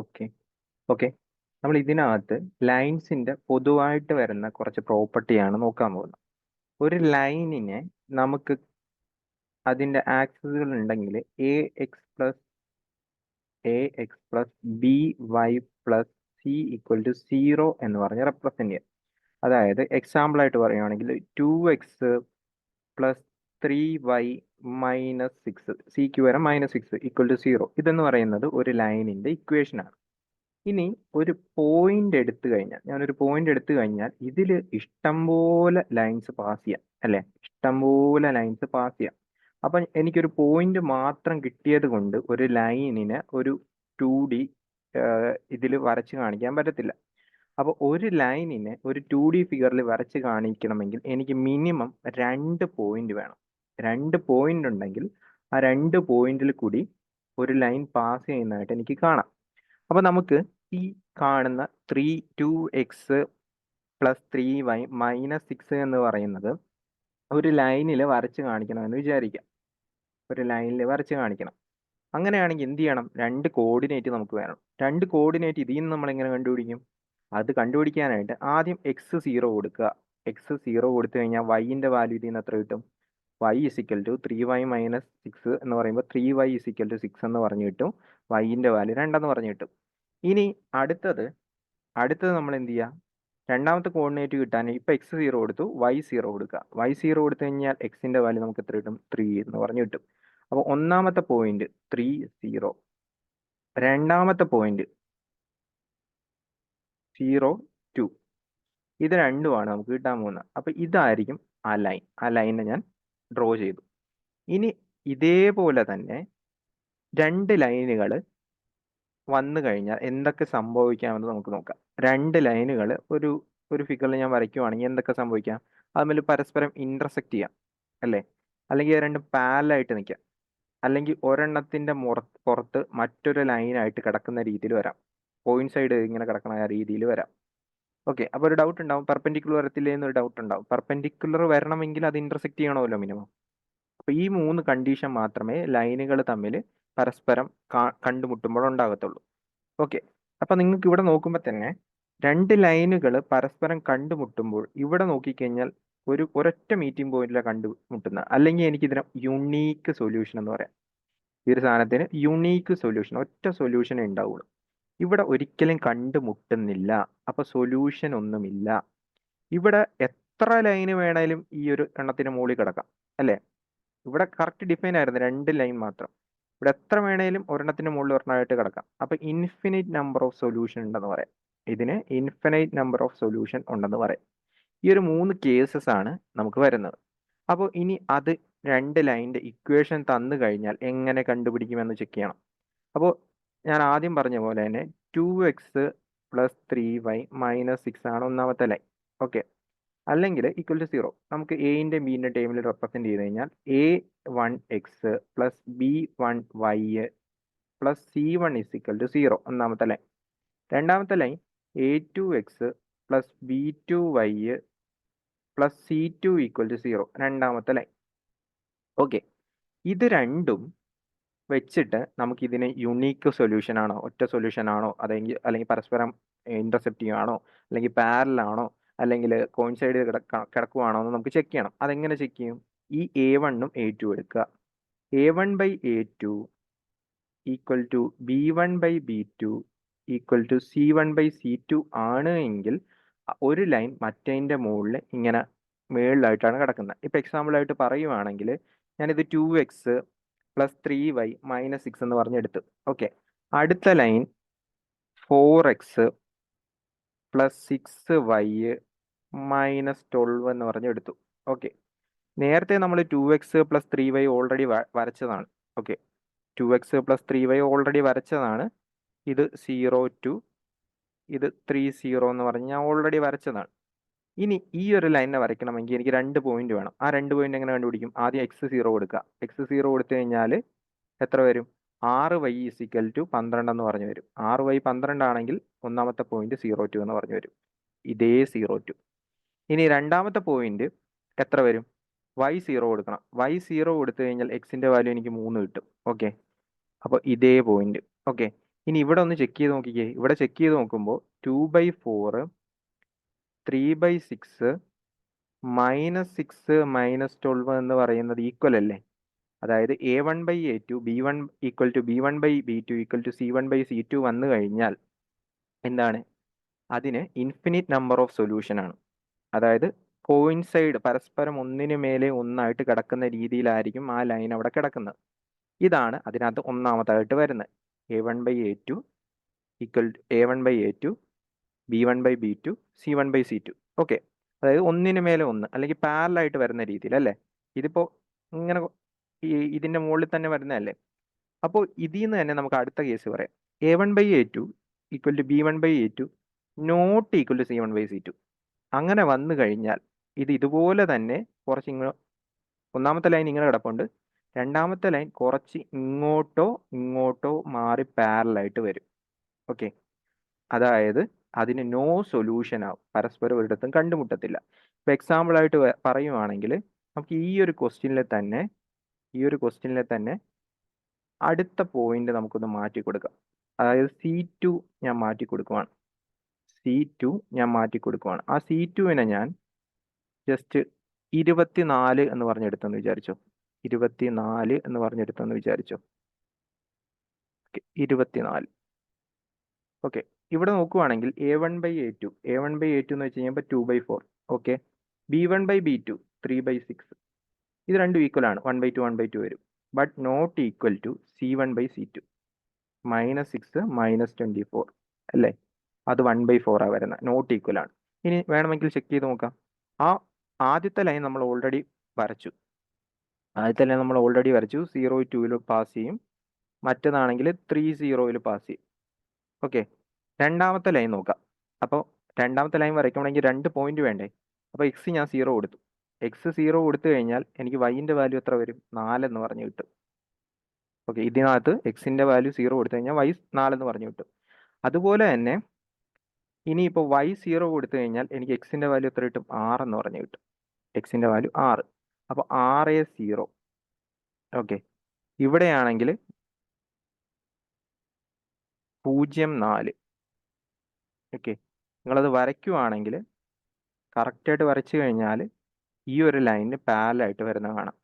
Okay okay നമ്മൾ ഇതിനകത്ത് ലൈൻസിന്റെ പൊതുവായിട്ട് വരുന്ന കുറച്ച് പ്രോപ്പർട്ടിയാണ് നോക്കാൻ പോകുന്നത്. ഒരു ലൈനിനെ നമുക്ക് അതിന്റെ ആക്സിസുകൾ ഉണ്ടെങ്കിൽ a x plus b y plus c equal to 0 എന്ന് പറഞ്ഞ് റെപ്രസെന്റ് ചെയ്യാം. അതായത് എക്സാമ്പിൾ ആയിട്ട് പറയുകയാണെങ്കിൽ 2x പ്ലസ് 3y മൈനസ് 6 സിക്ക് വരെ -6 ഈക്വൽ ടു 0 ഇതെന്ന് പറയുന്നത് ഒരു ലൈനിന്റെ ഇക്വേഷനാണ്. ഇനി ഒരു പോയിന്റ് എടുത്തു കഴിഞ്ഞാൽ ഞാനൊരു പോയിന്റ് എടുത്തു കഴിഞ്ഞാൽ ഇതിൽ ഇഷ്ടംപോലെ ലൈൻസ് പാസ് ചെയ്യാം അല്ലെ, ഇഷ്ടംപോലെ ലൈൻസ് പാസ് ചെയ്യാം. അപ്പം എനിക്കൊരു പോയിന്റ് മാത്രം കിട്ടിയത് കൊണ്ട് ഒരു ലൈനിന് ഒരു 2D ഇതിൽ വരച്ച് കാണിക്കാൻ പറ്റത്തില്ല. അപ്പോൾ ഒരു ലൈനിനെ ഒരു 2D ഫിഗറിൽ വരച്ച് കാണിക്കണമെങ്കിൽ എനിക്ക് മിനിമം 2 പോയിന്റ് വേണം. 2 പോയിന്റ് ഉണ്ടെങ്കിൽ ആ 2 പോയിന്റിൽ കൂടി ഒരു ലൈൻ പാസ് ചെയ്യുന്നതായിട്ട് എനിക്ക് കാണാം. അപ്പൊ നമുക്ക് ഈ കാണുന്ന 2x പ്ലസ് 3y മൈനസ് 6 എന്ന് പറയുന്നത് ഒരു ലൈനിൽ വരച്ച് കാണിക്കണമെന്ന് വിചാരിക്കാം. ഒരു ലൈനിൽ വരച്ച് കാണിക്കണം. അങ്ങനെയാണെങ്കിൽ എന്ത് ചെയ്യണം? 2 കോർഡിനേറ്റ് നമുക്ക് വേണം. 2 കോർഡിനേറ്റ് ഇതിൽ നിന്ന് നമ്മൾ എങ്ങനെ കണ്ടുപിടിക്കും? അത് കണ്ടുപിടിക്കാനായിട്ട് ആദ്യം x0 കൊടുക്കുക. x0 കൊടുത്തു കഴിഞ്ഞാൽ y-ന്റെ വാല്യൂ ഇതിൽ നിന്ന് എത്ര കിട്ടും? y is equal to 3y minus 6 എന്ന് പറയുമ്പോൾ 3y ഇസിക്കൽ ടു 6 എന്ന് പറഞ്ഞു കിട്ടും. y-ന്റെ വാല്യൂ 2 എന്ന് പറഞ്ഞു കിട്ടും. ഇനി അടുത്തത് നമ്മൾ എന്ത് ചെയ്യുക? രണ്ടാമത്തെ കോർഡിനേറ്റ് കിട്ടാൻ ഇപ്പൊ x0 കൊടുത്തു, y0 കൊടുക്കുക. y0 കൊടുത്തു കഴിഞ്ഞാൽ x-ന്റെ വാല്യൂ നമുക്ക് എത്ര കിട്ടും? 3 എന്ന് പറഞ്ഞു കിട്ടും. അപ്പോൾ ഒന്നാമത്തെ പോയിന്റ് 3 0, രണ്ടാമത്തെ പോയിന്റ് 0 2, ഇത് രണ്ടുമാണ് നമുക്ക് കിട്ടാൻ പോകുന്നത്. അപ്പൊ ഇതായിരിക്കും ആ ലൈൻ. ആ ലൈനെ ഞാൻ ഡ്രോ ചെയ്തു. ഇനി ഇതേപോലെ തന്നെ 2 ലൈനുകൾ വന്നു കഴിഞ്ഞാൽ എന്തൊക്കെ സംഭവിക്കാമെന്ന് നമുക്ക് നോക്കാം. 2 ലൈനുകൾ ഒരു ഫിഗറിൽ ഞാൻ വരയ്ക്കുവാണെങ്കിൽ എന്തൊക്കെ സംഭവിക്കാം? അതുതമ്മിൽ പരസ്പരം ഇന്റർസെക്ട് ചെയ്യാം അല്ലേ, അല്ലെങ്കിൽ രണ്ടും പാരലായിട്ട് നിൽക്കാം, അല്ലെങ്കിൽ ഒരെണ്ണത്തിന്റെ പുറത്ത് മറ്റൊരു ലൈനായിട്ട് കിടക്കുന്ന രീതിയിൽ വരാം. പോയിന്റ് സൈഡ് ഇങ്ങനെ കിടക്കുന്ന രീതിയിൽ വരാം. ഓക്കെ, അപ്പോൾ ഒരു ഡൗട്ട് ഉണ്ടാവും, പെർപെൻഡിക്കുലർ വരത്തില്ലേ എന്നൊരു ഡൗട്ട് ഉണ്ടാവും. പെർപെൻഡിക്കുലർ വരണമെങ്കിൽ അത് ഇന്റർസെക്ട് ചെയ്യണമല്ലോ മിനിമം. അപ്പൊ ഈ 3 കണ്ടീഷൻ മാത്രമേ ലൈനുകൾ തമ്മിൽ പരസ്പരം കണ്ടുമുട്ടുമ്പോൾ ഉണ്ടാകത്തുള്ളൂ. ഓക്കെ, അപ്പൊ നിങ്ങൾക്ക് ഇവിടെ നോക്കുമ്പോൾ തന്നെ 2 ലൈനുകൾ പരസ്പരം കണ്ടുമുട്ടുമ്പോൾ ഇവിടെ നോക്കിക്കഴിഞ്ഞാൽ ഒരൊറ്റ മീറ്റിംഗ് പോയിന്റിലാണ് കണ്ടുമുട്ടുന്നത്. അല്ലെങ്കിൽ എനിക്ക് ഇതിന് യുണീക്ക് സൊല്യൂഷൻ എന്ന് പറയാം. ഈ ഒരു സാധനത്തിന് യുണീക്ക് സൊല്യൂഷൻ, ഒറ്റ സൊല്യൂഷനേ ഉണ്ടാവുള്ളൂ. ഇവിടെ ഒരിക്കലും കണ്ടുമുട്ടുന്നില്ല, അപ്പൊ സൊല്യൂഷൻ ഒന്നുമില്ല. ഇവിടെ എത്ര ലൈന് വേണേലും ഈ ഒരു എണ്ണത്തിന് മുകളിൽ കിടക്കാം അല്ലേ. ഇവിടെ കറക്റ്റ് ഡിഫൈൻ ആയിരുന്നു 2 ലൈൻ മാത്രം. ഇവിടെ എത്ര വേണേലും ഒരെണ്ണത്തിന് മുകളിൽ ഒരെണ്ണമായിട്ട് കിടക്കാം. അപ്പൊ ഇൻഫിനിറ്റ് നമ്പർ ഓഫ് സൊല്യൂഷൻ ഉണ്ടെന്ന് പറയാം. ഇതിന് ഇൻഫിനിറ്റ് നമ്പർ ഓഫ് സൊല്യൂഷൻ ഉണ്ടെന്ന് പറയാം. ഈ ഒരു 3 കേസസ് ആണ് നമുക്ക് വരുന്നത്. അപ്പോൾ ഇനി അത് 2 ലൈനിന്റെ ഇക്വേഷൻ തന്നു കഴിഞ്ഞാൽ എങ്ങനെ കണ്ടുപിടിക്കുമെന്ന് ചെക്ക് ചെയ്യണം. അപ്പോൾ ഞാൻ ആദ്യം പറഞ്ഞ പോലെ തന്നെ 2x പ്ലസ് 3y മൈനസ് 6 ആണ് ഒന്നാമത്തെ ലൈൻ. ഓക്കെ, അല്ലെങ്കിൽ ഈക്വൽ ടു 0 നമുക്ക് എന്റെ ബിന്റെ ടേമിൽ റെപ്രസെന്റ് ചെയ്ത് കഴിഞ്ഞാൽ a1x plus b1y plus c1 is equal to 0 ഒന്നാമത്തെ ലൈൻ. രണ്ടാമത്തെ line a2x plus b2y plus c2 equal to 0 രണ്ടാമത്തെ ലൈൻ. ഓക്കെ, ഇത് രണ്ടും വെച്ചിട്ട് നമുക്ക് ഇതിന് യുണീക്ക് സൊല്യൂഷൻ ആണോ, ഒറ്റ സൊല്യൂഷൻ ആണോ, അല്ലെങ്കിൽ പരസ്പരം ഇന്റർസെപ്റ്റ് ചെയ്യുകയാണോ, അല്ലെങ്കിൽ പാരലാണോ, അല്ലെങ്കിൽ കോയിൻസൈഡ് കിടക്കുവാണോ എന്ന് നമുക്ക് ചെക്ക് ചെയ്യണം. അതെങ്ങനെ ചെക്ക് ചെയ്യും? ഈ a1ഉം a2 എടുക്കുക. a1/a2 equal to b1/b2 equal to c1/c2 ആണ് എങ്കിൽ ഒരു ലൈൻ മറ്റേതിന്റെ മുകളിൽ ഇങ്ങനെ മേളിലായിട്ടാണ് കിടക്കുന്നത്. ഇപ്പൊ എക്സാമ്പിൾ ആയിട്ട് പറയുവാണെങ്കിൽ ഞാനിത് 2x പ്ലസ് 3y മൈനസ് 6 എന്ന് പറഞ്ഞെടുത്തു. ഓക്കെ, അടുത്ത line 4x plus 6y minus 12 എന്ന് പറഞ്ഞെടുത്തു. ഓക്കെ, നേരത്തെ നമ്മൾ 2x പ്ലസ് 3y ഓൾറെഡി വരച്ചതാണ്. Okay, 2x plus 3y already വരച്ചതാണ്. ഇത് 0 2, ഇത് 3 0 എന്ന് പറഞ്ഞ് ഞാൻ ഓൾറെഡി വരച്ചതാണ്. ഇനി ഈ ഒരു ലൈനെ വരയ്ക്കണമെങ്കിൽ എനിക്ക് 2 പോയിന്റ് വേണം. ആ 2 പോയിന്റ് എങ്ങനെ കണ്ടുപിടിക്കും? ആദ്യം x0 കൊടുക്കുക. x0 കൊടുത്തു കഴിഞ്ഞാൽ എത്ര വരും? 6y ഇസിക്കൽ ടു 12 എന്ന് പറഞ്ഞു വരും. 6y 12 ആണെങ്കിൽ ഒന്നാമത്തെ പോയിന്റ് 0 2 എന്ന് പറഞ്ഞു വരും. ഇതേ 0 2. ഇനി രണ്ടാമത്തെ പോയിന്റ് എത്ര വരും? y0 കൊടുക്കണം. y0 കൊടുത്തു കഴിഞ്ഞാൽ എക്സിന്റെ വാല്യൂ എനിക്ക് 3 കിട്ടും. ഓക്കെ, അപ്പോൾ ഇതേ പോയിന്റ്. ഓക്കെ, ഇനി ഇവിടെ ഒന്ന് ചെക്ക് ചെയ്ത് നോക്കിക്കേ. ഇവിടെ ചെക്ക് ചെയ്ത് നോക്കുമ്പോൾ 2/4 3/6 -6 -12 എന്ന് പറയുന്നത് ഈക്വൽ അല്ലേ? അതായത് A1/A2 B1 equal to B1/B2 equal to C1/C2 വന്നു കഴിഞ്ഞാൽ എന്താണ്? അതിന് ഇൻഫിനിറ്റ് നമ്പർ ഓഫ് സൊല്യൂഷൻ ആണ്. അതായത് കോയിൻസൈഡ്, പരസ്പരം ഒന്നിനു മേലെ ഒന്നായിട്ട് കിടക്കുന്ന രീതിയിലായിരിക്കും ആ ലൈൻ അവിടെ കിടക്കുന്നത്. ഇതാണ് അതിനകത്ത് ഒന്നാമതായിട്ട് വരുന്നത്. A1/A2 equal A1/A2 B1/B2 C1/C2. Okay, അതായത് ഒന്നിനു മേലെ ഒന്ന് അല്ലെങ്കിൽ പാരലായിട്ട് വരുന്ന രീതിയിൽ അല്ലേ? ഇതിപ്പോൾ ഇങ്ങനെ ഇതിന്റെ മുകളിൽ തന്നെ വരുന്നതല്ലേ? അപ്പോൾ ഇതിൽ നിന്ന് തന്നെ നമുക്ക് അടുത്ത കേസ് പറയാം. A1/A2 equal to B1/A2 not equal to C1/C2. അങ്ങനെ വന്നു കഴിഞ്ഞാൽ ഇത് ഇതുപോലെ തന്നെ കുറച്ച് ഒന്നാമത്തെ ലൈൻ ഇങ്ങനെ കിടപ്പുണ്ട്, രണ്ടാമത്തെ ലൈൻ കുറച്ച് ഇങ്ങോട്ടോ മാറി പാരലായിട്ട് വരും. ഓക്കെ, അതായത് അതിന് നോ സൊല്യൂഷൻ ആവും, പരസ്പരം ഒരിടത്തും കണ്ടുമുട്ടത്തില്ല. ഇപ്പൊ എക്സാമ്പിൾ ആയിട്ട് പറയുവാണെങ്കിൽ നമുക്ക് ഈ ഒരു ക്വസ്റ്റ്യനിൽ തന്നെ അടുത്ത പോയിന്റ് നമുക്കൊന്ന് മാറ്റി കൊടുക്കാം. അതായത് C2 ഞാൻ മാറ്റി കൊടുക്കുവാണ്. ആ C2വിനെ ഞാൻ ജസ്റ്റ് 24 എന്ന് പറഞ്ഞെടുത്തെന്ന് വിചാരിച്ചോ. 24 എന്ന് പറഞ്ഞെടുത്തെന്ന് വിചാരിച്ചോ. 24. ഓക്കെ, ഇവിടെ നോക്കുവാണെങ്കിൽ A1/A2 എന്ന് വെച്ച് കഴിയുമ്പോൾ 2/4. Okay, B1/B2 3/6. ഇത് രണ്ടും ഈക്വൽ ആണ്, 1/2 1/2 വരും. But not equal to C1/C2 -6 -24 അല്ലേ? അത് 1/4 ആ വരുന്നത്, നോട്ട് ഈക്വൽ ആണ്. ഇനി വേണമെങ്കിൽ ചെക്ക് ചെയ്ത് നോക്കാം. ആ ആദ്യത്തെ ലൈൻ നമ്മൾ ഓൾറെഡി വരച്ചു. 0 പാസ് ചെയ്യും, മറ്റേതാണെങ്കിൽ 30 പാസ് ചെയ്യും. ഓക്കെ, രണ്ടാമത്തെ ലൈൻ നോക്കാം. അപ്പോൾ രണ്ടാമത്തെ ലൈൻ വരയ്ക്കണമെങ്കിൽ 2 പോയിന്റ് വേണ്ടേ? അപ്പോൾ എക്സ് ഞാൻ 0 കൊടുത്തു. എക്സ് 0 കൊടുത്തു കഴിഞ്ഞാൽ എനിക്ക് വൈൻ്റെ വാല്യൂ എത്ര വരും? 4 എന്ന് പറഞ്ഞു കിട്ടും. ഓക്കെ, ഇതിനകത്ത് എക്സിൻ്റെ വാല്യൂ 0 കൊടുത്തു കഴിഞ്ഞാൽ വൈ 4 എന്ന് പറഞ്ഞു കിട്ടും. അതുപോലെ തന്നെ ഇനിയിപ്പോൾ y 0 കൊടുത്തു കഴിഞ്ഞാൽ എനിക്ക് എക്സിൻ്റെ വാല്യൂ എത്ര കിട്ടും? 6 എന്ന് പറഞ്ഞു കിട്ടും. എക്സിൻ്റെ വാല്യൂ 6. അപ്പോൾ 6 0. ഓക്കെ, ഇവിടെയാണെങ്കിൽ 0 4. ഓക്കെ, നിങ്ങളത് വരയ്ക്കുവാണെങ്കിൽ കറക്റ്റായിട്ട് വരച്ചു കഴിഞ്ഞാൽ ഈ ഒരു ലൈനിന് പാരലായിട്ട് വരുന്ന കാണാം.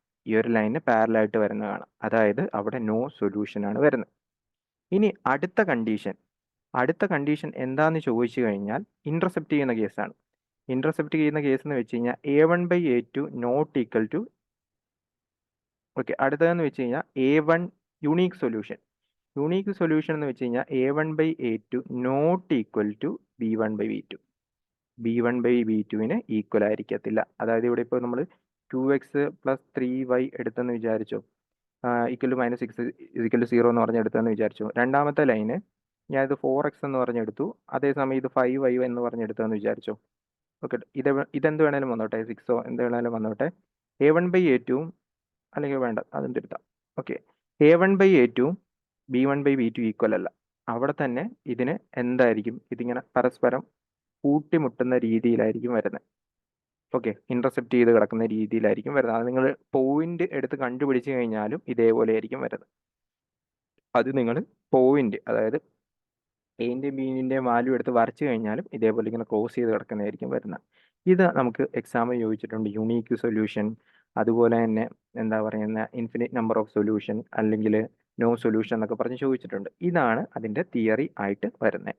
അതായത് അവിടെ നോ സൊല്യൂഷൻ ആണ് വരുന്നത്. ഇനി അടുത്ത കണ്ടീഷൻ എന്താന്ന് ചോദിച്ചു കഴിഞ്ഞാൽ ഇന്റർസെപ്റ്റ് ചെയ്യുന്ന കേസാണ്. ഇന്റർസെപ്റ്റ് ചെയ്യുന്ന കേസ് എന്ന് വെച്ച് കഴിഞ്ഞാൽ A1/A2 not equal to, okay, അടുത്തതെന്ന് വെച്ച് കഴിഞ്ഞാൽ A1 യുണീക്ക് സൊല്യൂഷൻ എന്ന് വെച്ച് കഴിഞ്ഞാൽ A1/A2 not equal to B1/B2. B1/B2വിന് ഈക്വൽ ആയിരിക്കത്തില്ല. അതായത് ഇവിടെ ഇപ്പോൾ നമ്മൾ 2x + 3y എടുത്തെന്ന് വിചാരിച്ചോ, ഈക്വൽ ടു -6 = 0 എന്ന് പറഞ്ഞെടുത്തെന്ന് വിചാരിച്ചു. രണ്ടാമത്തെ ലൈന് ഞാനിത് 4x എന്ന് പറഞ്ഞെടുത്തു, അതേസമയം ഇത് 5y എന്ന് പറഞ്ഞെടുത്തെന്ന് വിചാരിച്ചു. ഓക്കെ, ഇതെന്ത് വേണേലും വന്നോട്ടെ, 6 എന്ത് വേണേലും വന്നോട്ടെ. A1/A2 അല്ലെങ്കിൽ വേണ്ട, അതെന്ത് എടുത്താം. ഓക്കെ, A1/A2 B1/B2 ഈക്വൽ അല്ല. അവിടെ തന്നെ ഇതിന് എന്തായിരിക്കും? ഇതിങ്ങനെ പരസ്പരം കൂട്ടിമുട്ടുന്ന രീതിയിലായിരിക്കും വരുന്നത്. ഓക്കെ, ഇന്റർസെപ്റ്റ് ചെയ്ത് കിടക്കുന്ന രീതിയിലായിരിക്കും വരുന്നത്. അത് നിങ്ങൾ പോയിന്റ് എടുത്ത് കണ്ടുപിടിച്ച് കഴിഞ്ഞാലും ഇതേപോലെ ആയിരിക്കും വരുന്നത്. അത് നിങ്ങൾ പോയിന്റ്, അതായത് എൻ്റെയും ബീൻ്റെയും വാല്യൂ എടുത്ത് വരച്ചു കഴിഞ്ഞാലും ഇതേപോലെ ഇങ്ങനെ ക്രോസ് ചെയ്ത് കിടക്കുന്നതായിരിക്കും വരുന്നത്. ഇത് നമുക്ക് എക്സാമിൽ ചോദിച്ചിട്ടുണ്ട്. യുണീക്ക് സൊല്യൂഷൻ, അതുപോലെ തന്നെ എന്താ പറയുന്ന ഇൻഫിനിറ്റ് നമ്പർ ഓഫ് സൊല്യൂഷൻ അല്ലെങ്കിൽ നോ സൊല്യൂഷൻ എന്നൊക്കെ പറഞ്ഞ് ചോദിച്ചിട്ടുണ്ട്. ഇതാണ് അതിൻ്റെ തിയറി ആയിട്ട് വരുന്നത്.